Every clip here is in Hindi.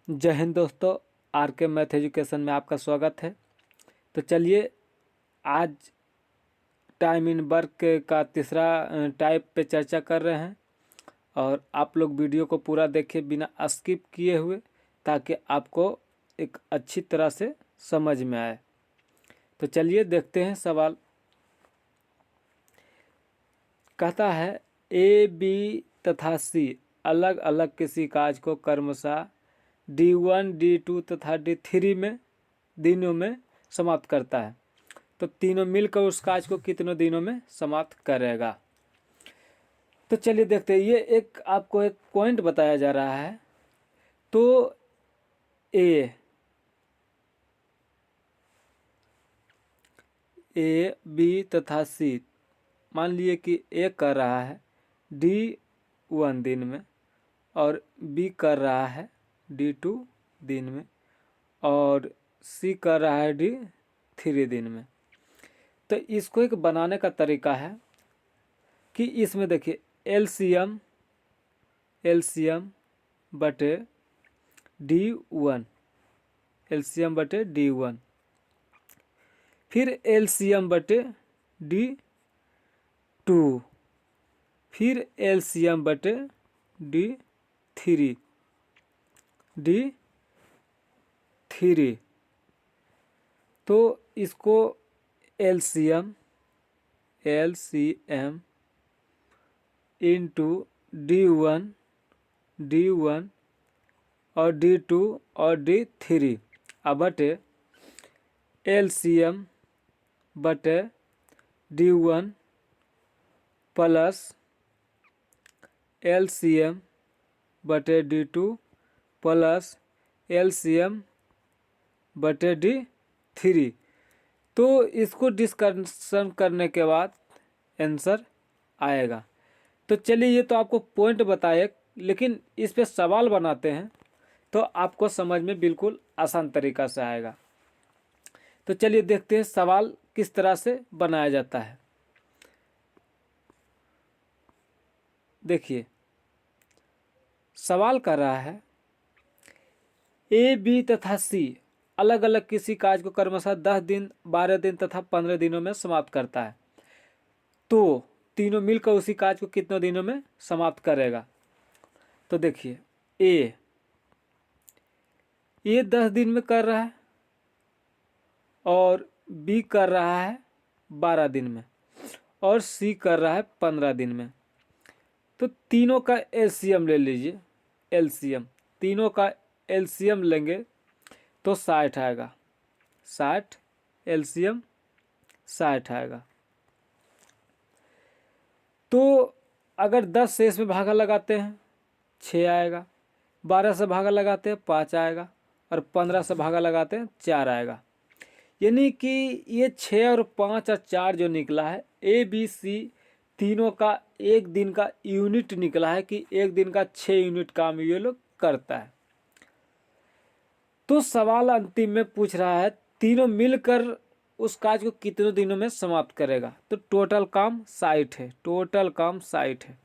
जय हिंद दोस्तों। आर के मैथ एजुकेशन में आपका स्वागत है। तो चलिए आज टाइम इन वर्क का तीसरा टाइप पे चर्चा कर रहे हैं और आप लोग वीडियो को पूरा देखें बिना स्किप किए हुए, ताकि आपको एक अच्छी तरह से समझ में आए। तो चलिए देखते हैं सवाल। कहता है ए बी तथा सी अलग अलग किसी कार्य को क्रमशः D1 D2 तथा D3 में दिनों में समाप्त करता है। तो तीनों मिलकर उस कार्य को कितनों दिनों में समाप्त करेगा। तो चलिए देखते हैं। ये एक आपको एक पॉइंट बताया जा रहा है। तो ए बी तथा सी, मान लिए कि ए कर रहा है D1 दिन में और बी कर रहा है D2 दिन में और सी कर रहा है D3 दिन में। तो इसको एक बनाने का तरीका है कि इसमें देखिए एलसीएम बटे D1, एलसीएम बटे D1, फिर एलसीएम बटे D2, फिर एलसीएम बटे D3, तो इसको एलसीएम इंटू D1 और D2 और D3 अब बटे एलसीएम बटे D1 प्लस एलसीएम बटे D2 प्लस एलसीएम बटे D3। तो इसको डिस्कशन करने के बाद आंसर आएगा। तो चलिए ये तो आपको पॉइंट बताए, लेकिन इस पे सवाल बनाते हैं तो आपको समझ में बिल्कुल आसान तरीका से आएगा। तो चलिए देखते हैं सवाल किस तरह से बनाया जाता है। देखिए सवाल कर रहा है ए बी तथा सी अलग अलग किसी कार्य को क्रमशः 10 दिन, 12 दिन तथा 15 दिनों में समाप्त करता है। तो तीनों मिलकर उसी कार्य को कितनों दिनों में समाप्त करेगा। तो देखिए ए 10 दिन में कर रहा है और बी कर रहा है 12 दिन में और सी कर रहा है 15 दिन में। तो तीनों का एलसीएम ले लीजिए। एलसीएम तीनों का एलसीएम लेंगे तो 60 आएगा। 60 एलसीएम 60 आएगा। तो अगर 10 से इसमें भागा लगाते हैं 6 आएगा, 12 से भागा लगाते हैं 5 आएगा और 15 से भागा लगाते हैं 4 आएगा। यानी कि ये 6 और 5 और 4 जो निकला है ए बी सी तीनों का एक दिन का यूनिट निकला है कि एक दिन का 6 यूनिट काम ये लोग करता है। तो सवाल अंतिम में पूछ रहा है तीनों मिलकर उस कार्य को कितनों दिनों में समाप्त करेगा। तो टोटल काम 60 है, टोटल काम 60 है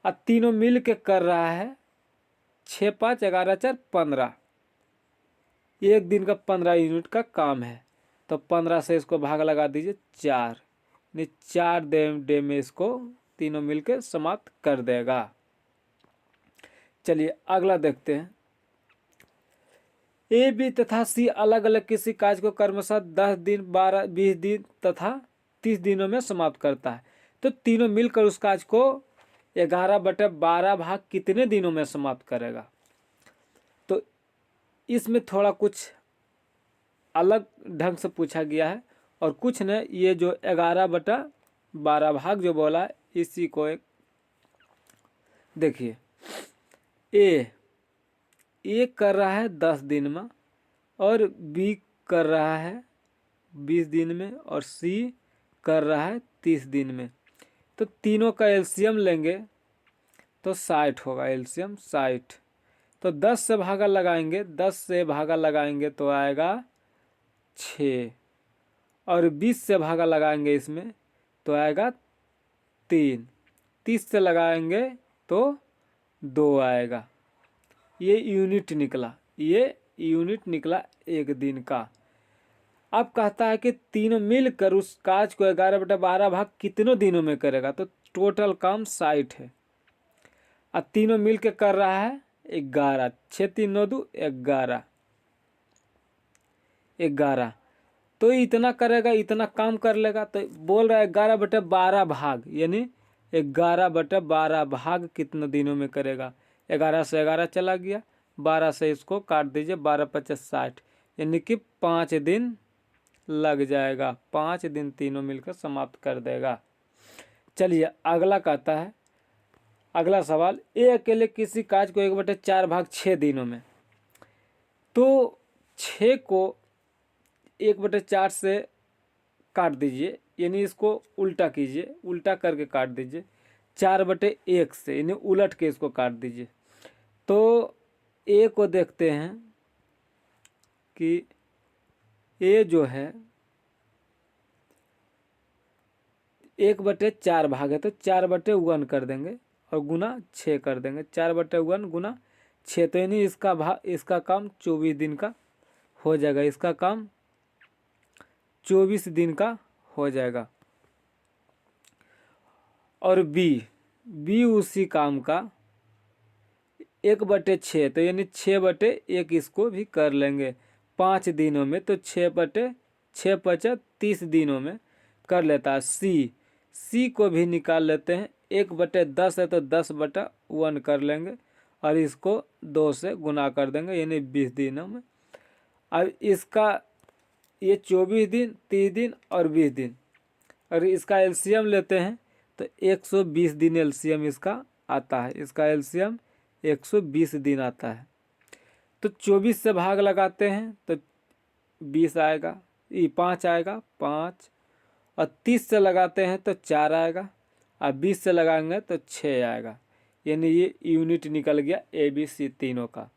और तीनों मिल के कर रहा है 6 5 11 4 15, एक दिन का 15 यूनिट का काम है। तो 15 से इसको भाग लगा दीजिए 4, नहीं 4 डे में इसको तीनों मिलके समाप्त कर देगा। चलिए अगला देखते हैं। ए बी तथा सी अलग अलग किसी कार्य को क्रमशः 10 दिन, 12 20 दिन तथा 30 दिनों में समाप्त करता है। तो तीनों मिलकर उस कार्य को 11/12 भाग कितने दिनों में समाप्त करेगा। तो इसमें थोड़ा कुछ अलग ढंग से पूछा गया है और कुछ ने ये जो 11/12 भाग जो बोला है इसी को एक देखिए। ए कर रहा है 10 दिन में और बी कर रहा है 20 दिन में और सी कर रहा है 30 दिन में। तो तीनों का एलसीएम लेंगे तो 60 होगा, एलसीएम 60। तो 10 से भागा लगाएंगे, 10 से भागा लगाएंगे तो आएगा 6 और 20 से भागा लगाएंगे इसमें तो आएगा 3, 30 से लगाएंगे तो 2 आएगा। ये यूनिट निकला, ये यूनिट निकला एक दिन का। अब कहता है कि तीनों मिलकर उस काज को 11/12 भाग कितनों दिनों में करेगा, तो टोटल काम 60 है। अब तीनों मिल के कर रहा है 11, 6 3 9 2 11, 11 तो इतना करेगा, इतना काम कर लेगा। तो बोल रहा है 11/12 भाग, यानी 11/12 भाग कितने दिनों में करेगा। 11 से 11 चला गया, 12 से इसको काट दीजिए, 12 5 60, यानी कि 5 दिन लग जाएगा। 5 दिन तीनों मिलकर समाप्त कर देगा। चलिए अगला कहता है, अगला सवाल, ए अकेले किसी काज को 1/4 भाग 6 दिनों में। तो 6 को 1/4 से काट दीजिए, यानी इसको उल्टा कीजिए, उल्टा करके काट दीजिए। 4/1 से, यानी उलट के इसको काट दीजिए। तो ए को देखते हैं कि ए जो है 1/4 भाग है, तो 4/1 कर देंगे और गुना 6 कर देंगे। 4/1 गुना 6, तो यानी इसका काम 24 दिन का हो जाएगा। इसका काम 24 दिन का हो जाएगा। और बी उसी काम का 1/6, तो यानी 6/1 इसको भी कर लेंगे 5 दिनों में। तो 6/6 5 30 दिनों में कर लेता है। सी को भी निकाल लेते हैं। 1/10 है तो 10/1 कर लेंगे और इसको 2 से गुना कर देंगे, यानी 20 दिनों में। अब इसका ये 24 दिन, 30 दिन और 20 दिन, और इसका एलसीएम लेते हैं तो 120 दिन एलसीएम इसका आता है। इसका एलसीएम 120 दिन आता है। तो 24 से भाग लगाते हैं तो 20 आएगा, ये 5 आएगा, 5, और 30 से लगाते हैं तो 4 आएगा, और 20 से लगाएंगे तो 6 आएगा। यानी ये यूनिट निकल गया ABC तीनों का।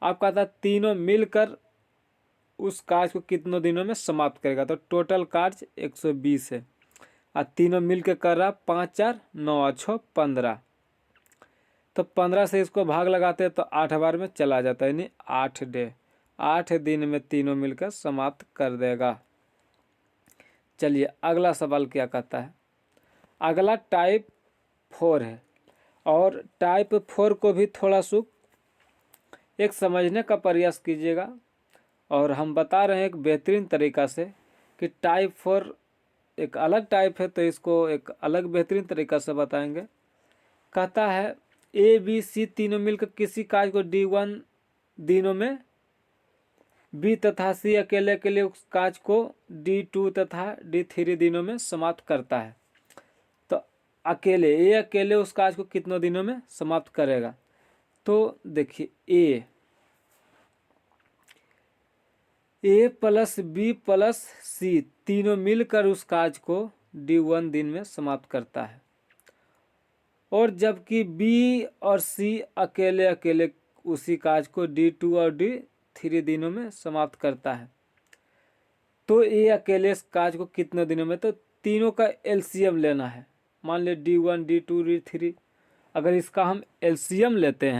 आप कहता तीनों मिलकर उस कार्य को कितनों दिनों में समाप्त करेगा। तो टोटल कार्य 120 है, और तीनों मिलकर कर रहा 5 4 9 और 6 15। तो 15 से इसको भाग लगाते हैं तो 8 बार में चला जाता है, यानी 8 दिन में तीनों मिलकर समाप्त कर देगा। चलिए अगला सवाल क्या कहता है। अगला टाइप 4 है, और टाइप 4 को भी थोड़ा सा एक समझने का प्रयास कीजिएगा। और हम बता रहे हैं एक बेहतरीन तरीका से कि टाइप 4 एक अलग टाइप है, तो इसको एक अलग बेहतरीन तरीका से बताएंगे। कहता है ABC तीनों मिलकर किसी कार्य को D1 दिनों में, B तथा C अकेले के लिए उस कार्य को D2 तथा D3 दिनों में समाप्त करता है। तो A अकेले उस कार्य को कितनों दिनों में समाप्त करेगा। तो देखिए A plus B plus C तीनों मिलकर उस कार्य को D1 दिन में समाप्त करता है, और जबकि B और C अकेले उसी कार्य को D2 और D3 दिनों में समाप्त करता है। तो A अकेले इस कार्य को कितने दिनों में, तो तीनों का एलसीएम लेना है। मान ले D1 D2 D3, अगर इसका हम एलसीएम लेते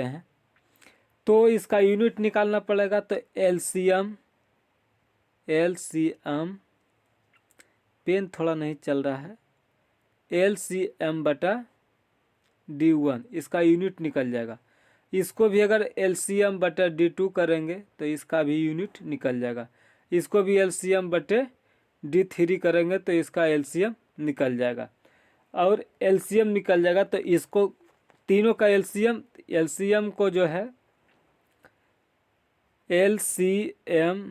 हैं, तो इसका यूनिट निकालना पड़ेगा। तो एलसीएम पेन थोड़ा नहीं चल रहा है, LCM बटा D1 इसका यूनिट निकल जाएगा। इसको भी अगर LCM बटा D2 करेंगे तो इसका भी यूनिट निकल जाएगा। इसको भी LCM बटे D3 करेंगे तो इसका LCM निकल जाएगा। और LCM निकल जाएगा तो इसको तीनों का LCM को जो है LCM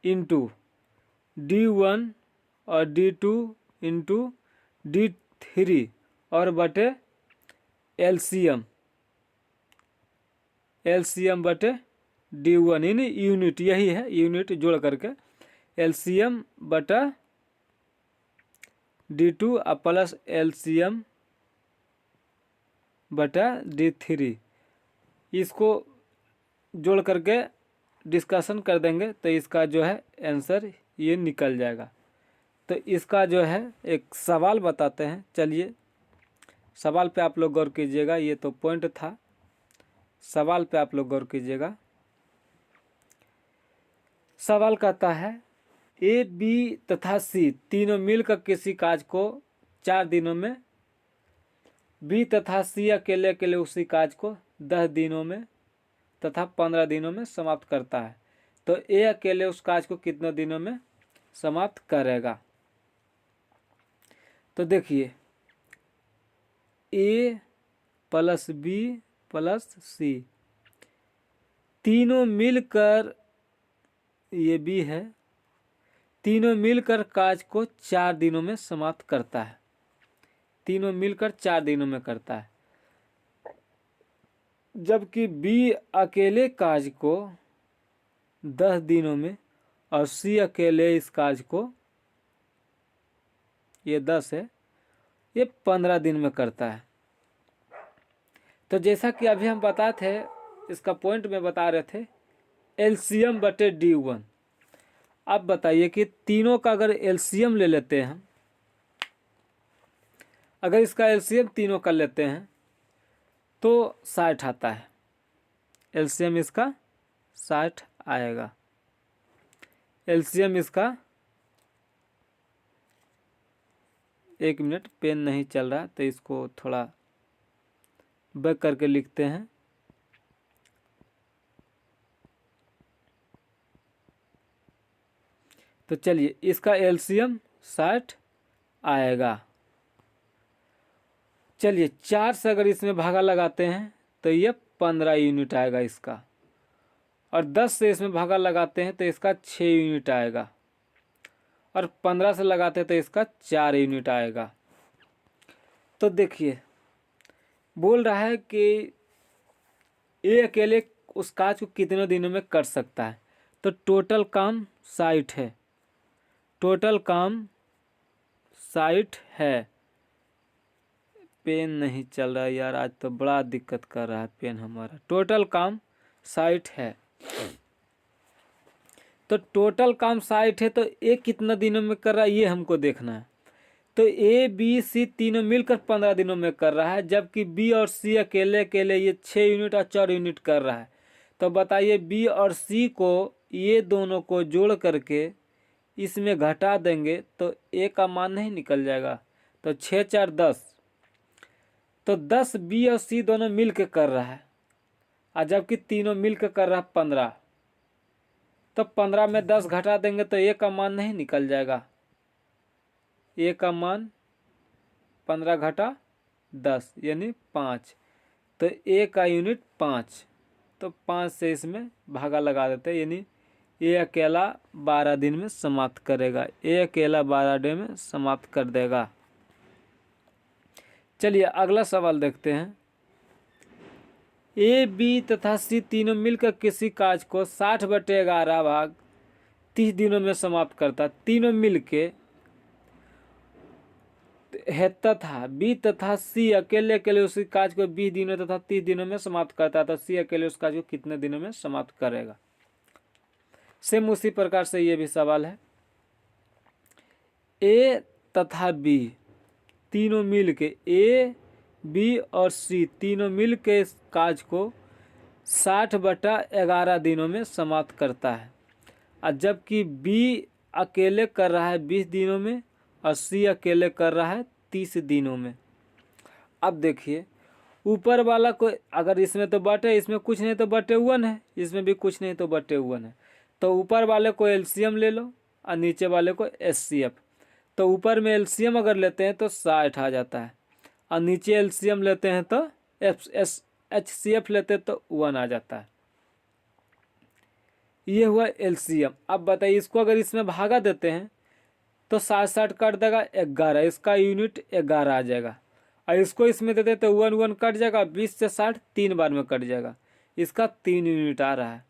इंटू D1 और D2 इंटू D3 और बटे LCM बटे D1, यानी यूनिट यही है, यूनिट जोड़ करके LCM बटा D2 और प्लस LCM बटा D3, इसको जोड़ करके डिस्कशन कर देंगे तो इसका जो है आंसर ये निकल जाएगा। तो इसका जो है एक सवाल बताते हैं। चलिए सवाल पे आप लोग गौर कीजिएगा, ये तो पॉइंट था। सवाल पे आप लोग गौर कीजिएगा। सवाल कहता है ए, बी तथा सी तीनों मिलकर किसी कार्य को 4 दिनों में, बी तथा सी अकेले अकेले उसी कार्य को 10 दिनों में तथा 15 दिनों में समाप्त करता है, तो ए अकेले उस कार्य को कितने दिनों में समाप्त करेगा। तो देखिए ए प्लस बी प्लस सी तीनों मिलकर, ये बी है, तीनों मिलकर कार्य को 4 दिनों में समाप्त करता है। तीनों मिलकर 4 दिनों में करता है, जबकि बी अकेले कार्य को 10 दिनों में और सी अकेले इस कार्य को, ये 10 है, ये 15 दिन में करता है। तो जैसा कि अभी हम बताए थे, इसका पॉइंट में बता रहे थे एलसीएम बटे D1। अब बताइए कि तीनों का अगर एलसीएम ले लेते हैं, अगर इसका एलसीएम तीनों का लेते हैं तो 60 आता है। एलसीएम इसका 60 आएगा। एलसीएम इसका, एक मिनट, पेन नहीं चल रहा तो इसको थोड़ा बैक करके लिखते हैं। तो चलिए इसका एलसीएम 60 आएगा। चलिए 4 से अगर इसमें भागा लगाते हैं तो ये 15 यूनिट आएगा इसका, और 10 से इसमें भागा लगाते हैं तो इसका 6 यूनिट आएगा, और 15 से लगाते हैं तो इसका 4 यूनिट आएगा। तो देखिए बोल रहा है कि ए अकेले उस कार्य को कितने दिनों में कर सकता है। तो टोटल काम 60 है, टोटल काम 60 है। पेन नहीं चल रहा यार, आज तो बड़ा दिक्कत कर रहा है पेन हमारा। टोटल काम 60 है, तो टोटल काम 60 है, तो ए कितना दिनों में कर रहा है ये हमको देखना है। तो ए बी सी तीनों मिलकर 15 दिनों में कर रहा है, जबकि बी और सी अकेले अकेले ये 6 यूनिट और 4 यूनिट कर रहा है। तो बताइए बी और सी को, ये दोनों को जोड़ करके इसमें घटा देंगे तो ए का मान नहीं निकल जाएगा। तो 6 4 10, तो 10 बी और सी दोनों मिल के कर रहा है, और जबकि तीनों मिल के कर रहा है 15। तो 15 में 10 घटा देंगे तो ए का मान नहीं निकल जाएगा। ए का मान 15 घटा 10 यानी 5, तो ए का यूनिट 5। तो 5 से इसमें भागा लगा देते हैं, यानी ए अकेला 12 दिन में समाप्त करेगा। ए अकेला 12 दिन में समाप्त कर देगा। चलिए अगला सवाल देखते हैं। ए बी तथा सी तीनों मिलकर किसी कार्य को 60/11 भाग 30 दिनों में समाप्त करता। तीनों मिलके है, तथा बी तथा सी अकेले अकेले उसी कार्य को 20 दिनों तथा 30 दिनों में समाप्त करता है, तो सी अकेले उस कार्य को कितने दिनों में समाप्त करेगा। सेम उसी प्रकार से ये भी सवाल है। ए तथा बी तीनों मिल के, ए बी और सी तीनों मिल के इस कार्य को 60/11 दिनों में समाप्त करता है, और जबकि बी अकेले कर रहा है 20 दिनों में और सी अकेले कर रहा है 30 दिनों में। अब देखिए ऊपर वाला को अगर इसमें तो बटे, इसमें कुछ नहीं तो बटे 1 है, इसमें भी कुछ नहीं तो बटे 1 है। तो ऊपर वाले को एलसीएम ले लो और नीचे वाले को एचसीएफ। तो ऊपर में एलसीएम अगर लेते हैं तो 60 आ जाता है, और नीचे एलसीएम लेते हैं तो एचसीएफ लेते हैं तो 1 आ जाता है। ये हुआ एलसीएम। अब बताइए इसको अगर इसमें भागा देते हैं तो 60 कट देगा 11, इसका यूनिट 11 आ जाएगा, और इसको इसमें देते तो 1 1 कट जाएगा, 20 से 60 3 बार में कट जाएगा, इसका 3 यूनिट आ रहा है।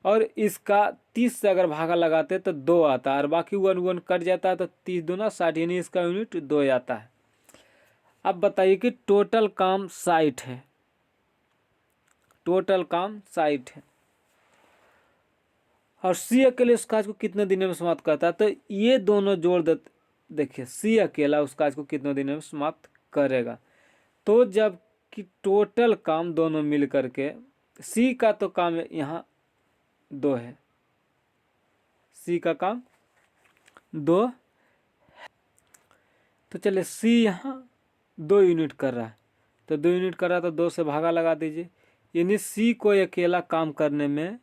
और इसका 30 से अगर भागा लगाते तो 2 आता है, और बाकी 1 1 कट जाता है तो 30 दूना 60, यानी इसका यूनिट 2 आता है। अब बताइए कि टोटल काम 60 है, टोटल काम 60 है, और सी अकेले उस कार्य को कितने दिनों में समाप्त करता है। तो ये दोनों जोड़ देखिए सी अकेला उस कार्य को कितने दिनों में समाप्त करेगा। तो जब कि टोटल काम दोनों मिल करके, सी का तो काम यहाँ 2 है, सी का काम 2, तो चलिए सी यहाँ 2 यूनिट कर रहा है, तो 2 यूनिट कर रहा है तो 2 से भागा लगा दीजिए। यानी सी को अकेला काम करने में,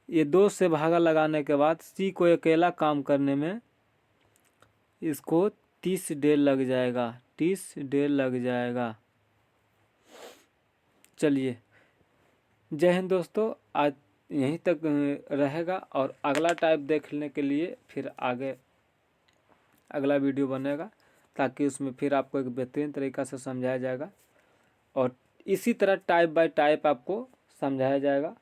ये 2 से भागा लगाने के बाद सी को अकेला काम करने में इसको 30 डे लग जाएगा, 30 डे लग जाएगा। चलिए, जय हिंद दोस्तों, आज यहीं तक रहेगा और अगला टाइप देखने के लिए फिर आगे अगला वीडियो बनेगा, ताकि उसमें फिर आपको एक बेहतरीन तरीक़ा से समझाया जाएगा और इसी तरह टाइप बाय टाइप आपको समझाया जाएगा,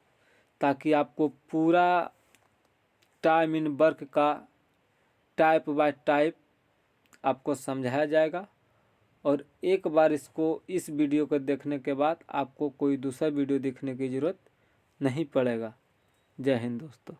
ताकि आपको पूरा टाइम इन वर्क का टाइप बाय टाइप आपको समझाया जाएगा। और एक बार इस वीडियो को देखने के बाद आपको कोई दूसरा वीडियो देखने की ज़रूरत नहीं पड़ेगा। जय हिंद दोस्तों।